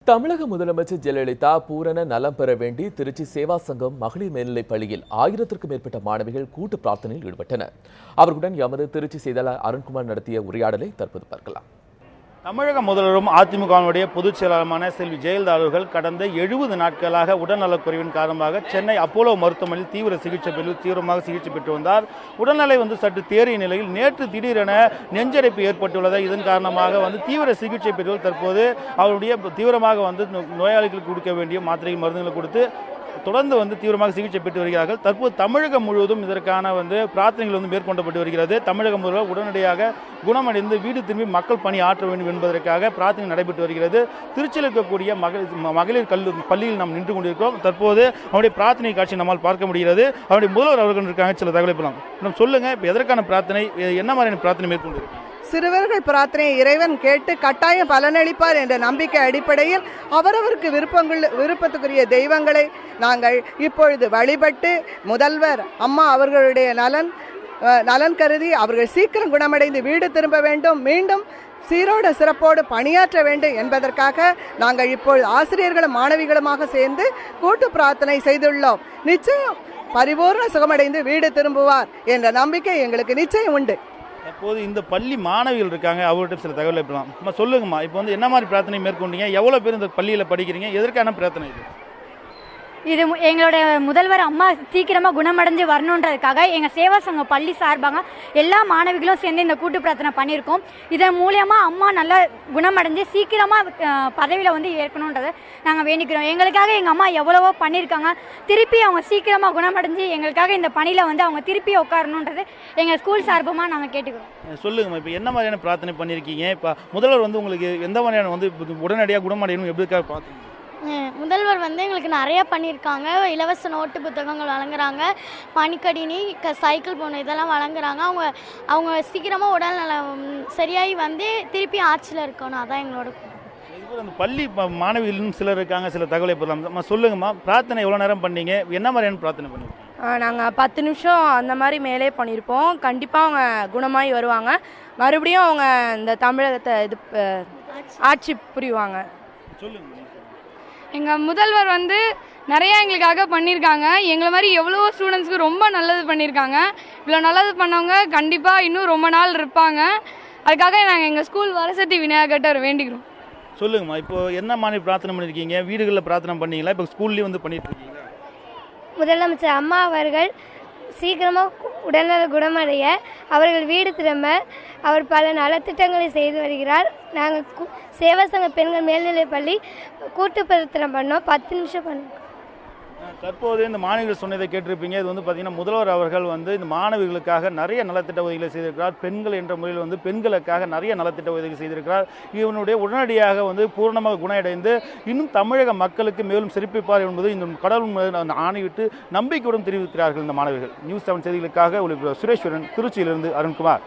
தமிழக முதலமைச்சர் ஜெயலலிதா பூரண நலம் பெற வேண்டி திருச்சி சேவா சங்கம் மகளிர் மேல்நிலைப் பள்ளியில் 1000க்கும் மேற்பட்ட மாணவிகள் கூட்டு பிரார்த்தனையில் ஈடுபட்டனர். அவர்களுடன் எமது திருச்சி செய்தியாளர் அருண்குமார் நடத்திய உரையாடலை தற்போது பார்க்கலாம். தமிழக முதல்வரும் அதிமுகவினுடைய பொதுச் செயலாளருமான செல்வி ஜெயலலிதா அவர்கள் கடந்த 70 நாட்களாக உடல்நலக்குறைவின் காரணமாக சென்னை அப்போலோ மருத்துவமனையில் தீவிரமாக சிகிச்சை பெற்று வந்தார். உடல்நிலை சற்று தேறிய நிலையில் நேற்று திடீரென நெஞ்சடைப்பு ஏற்பட்டுள்ளது. இதன் காரணமாக தீவிர சிகிச்சை பெற்றவர் தற்போது அவருடைய தீவிரமாக நோயாளிகளுக்கு கொடுக்க வேண்டிய மாத்திரை மருந்துகளை கொடுத்து தொடர்ந்து தீவிரமாக சிகிச்சை பெற்று வருகிறார்கள். தற்போது தமிழகம் முழுவதும் இதற்கான பிரார்த்தனைகள் மேற்கொள்ளப்பட்டு வருகிறது. தமிழக முதல்வர் உடனடியாக குணமடைந்து வீடு திரும்பி மக்கள் பணி ஆற்ற வேண்டும் என்பதற்காக பிரார்த்தனை நடைபெற்று வருகிறது. திருச்சியில் இருக்கக்கூடிய மகளிர் பள்ளியில் நாம் நின்று கொண்டிருக்கிறோம். தற்போது அவருடைய பிரார்த்தனை காட்சி நம்மால் பார்க்க முடிகிறது. அவருடைய முதல்வர் அவர்கள் இருக்காங்க, சில தகவலை பெறலாம். சொல்லுங்க, இப்போ எதற்கான பிரார்த்தனை, என்ன மாதிரியான பிரார்த்தனை மேற்கொண்டு? சிறுவர்கள் பிரார்த்தனையை இறைவன் கேட்டு கட்டாயம் பலனளிப்பார் என்ற நம்பிக்கை அடிப்படையில் அவரவருக்கு விருப்பத்துக்குரிய தெய்வங்களை நாங்கள் இப்பொழுது வழிபட்டு முதல்வர் அம்மா அவர்களுடைய நலன் கருதி அவர்கள் சீக்கிரம் குணமடைந்து வீடு திரும்ப வேண்டும், மீண்டும் சீரோடு சிறப்போடு பணியாற்ற வேண்டும் என்பதற்காக நாங்கள் இப்பொழுது ஆசிரியர்களும் மாணவிகளுமாக சேர்ந்து கூட்டு பிரார்த்தனை செய்துள்ளோம். நிச்சயம் பரிபூர்ண சுகமடைந்து வீடு திரும்புவார் என்ற நம்பிக்கை எங்களுக்கு நிச்சயம் உண்டு. அப்போது இந்த பள்ளி மாணவிகள் இருக்காங்க, அவர்கிட்ட சில தகவலை பெறலாம். சொல்லுங்கம்மா, இப்போ என்ன மாதிரி பிரார்த்தனை மேற்கொண்டீங்க? எவ்வளோ பேர் இந்த பள்ளியில் படிக்கிறீங்க? எதற்கான பிரார்த்தனை இது எங்களோட முதல்வர் அம்மா சீக்கிரமாக குணமடைஞ்சு வரணுன்றதுக்காக எங்கள் சேவா சங்கம் பள்ளி சார்பாக எல்லா மாணவிகளும் சேர்ந்து இந்த கூட்டு பிரார்த்தனை பண்ணியிருக்கோம். இதன் மூலியமாக அம்மா நல்லா குணமடைஞ்சு சீக்கிரமாக பதவியில் ஏற்கணுன்றதை நாங்கள் வேண்டிக்கிறோம். எங்களுக்காக எங்கள் அம்மா எவ்வளவோ பண்ணியிருக்காங்க. திருப்பி அவங்க சீக்கிரமாக குணமடைஞ்சு எங்களுக்காக இந்த பணியில் அவங்க திருப்பி உட்காரணுன்றது எங்கள் ஸ்கூல் சார்பமாக நாங்கள் கேட்டுக்கிறோம். சொல்லுங்கம்மா, இப்போ என்ன மாதிரியான பிரார்த்தனை பண்ணியிருக்கீங்க? இப்போ முதல்வர் உங்களுக்கு எந்த மாதிரியான உடனடியாக குணமடையணும் எப்படிக்காக பார்த்துங்க? முதல்வர் எங்களுக்கு நிறையா பண்ணியிருக்காங்க. இலவச நோட்டு புத்தகங்கள் வழங்குறாங்க, மணிக்கடினி, சைக்கிள் போன இதெல்லாம் வழங்குறாங்க. அவங்க சீக்கிரமாக உடல்நலம் சரியாகி திருப்பி ஆட்சியில் இருக்கணும். அதான் எங்களோட அந்த பள்ளி மாணவிகளும் சிலர் இருக்காங்க, சில தகவலை பெறலாம். சொல்லுங்கம்மா, பிரார்த்தனை எவ்வளோ நேரம் பண்ணீங்க? என்ன மாதிரியான பிரார்த்தனை பண்ணுவீங்க? நாங்கள் 10 நிமிஷம் அந்த மாதிரி மேலே பண்ணியிருப்போம். கண்டிப்பாக அவங்க குணமாகி வருவாங்க. மறுபடியும் அவங்க இந்த தமிழகத்தை ஆட்சி புரிவாங்க. சொல்லுங்க. எங்கள் முதல்வர் நிறையா எங்களுக்காக பண்ணியிருக்காங்க. எங்களை மாதிரி எவ்வளோ ஸ்டூடெண்ட்ஸ்க்கு ரொம்ப நல்லது பண்ணியிருக்காங்க. இவ்வளோ நல்லது பண்ணவங்க கண்டிப்பாக இன்னும் ரொம்ப நாள் இருப்பாங்க. அதுக்காக நாங்கள் எங்கள் ஸ்கூல் வரசக்தி விநாயகர்கிட்ட வேண்டிக்கிறோம். சொல்லுங்கம்மா, இப்போ என்ன மாதிரி பிரார்த்தனை பண்ணியிருக்கீங்க? வீடுகளில் பிரார்த்தனை பண்ணீங்களா? இப்போ ஸ்கூல்லேயும் பண்ணிட்டு இருக்கீங்க? முதலமைச்சர் அம்மா அவர்கள் சீக்கிரமாக உடல்நல குணமடைய, அவர்கள் வீடு திரும்ப அவர் பல நலத்திட்டங்களை செய்து வருகிறார். நாங்கள் சேவா சங்க பெண்கள் மேல்நிலைப் பள்ளி கூட்டு பிரார்த்தனை பண்ணோம். 10 நிமிஷம் பண்ணோம். தற்போது இந்த மாணவிகள் சொன்னதை கேட்டிருப்பீங்க. இது பார்த்தீங்கன்னா முதல்வர் அவர்கள் இந்த மாணவிகளுக்காக நிறைய நலத்திட்ட உதவிகளை செய்திருக்கிறார். பெண்கள் என்ற முறையில் பெண்களுக்காக நிறைய நலத்திட்ட உதவிகள் செய்திருக்கிறார். இவனுடைய உடனடியாக பூர்ணமாக குணமடைந்து இன்னும் தமிழக மக்களுக்கு மேலும் சிறப்பிப்பார் என்பது இந்த கடவுள் ஆணையிட்டு நம்பிக்கையுடன் தெரிவிக்கிறார்கள் இந்த மாணவிகள். நியூஸ் 7 செய்திகளுக்காக சுரேஸ்வரன், திருச்சியிலிருந்து அருண்குமார்.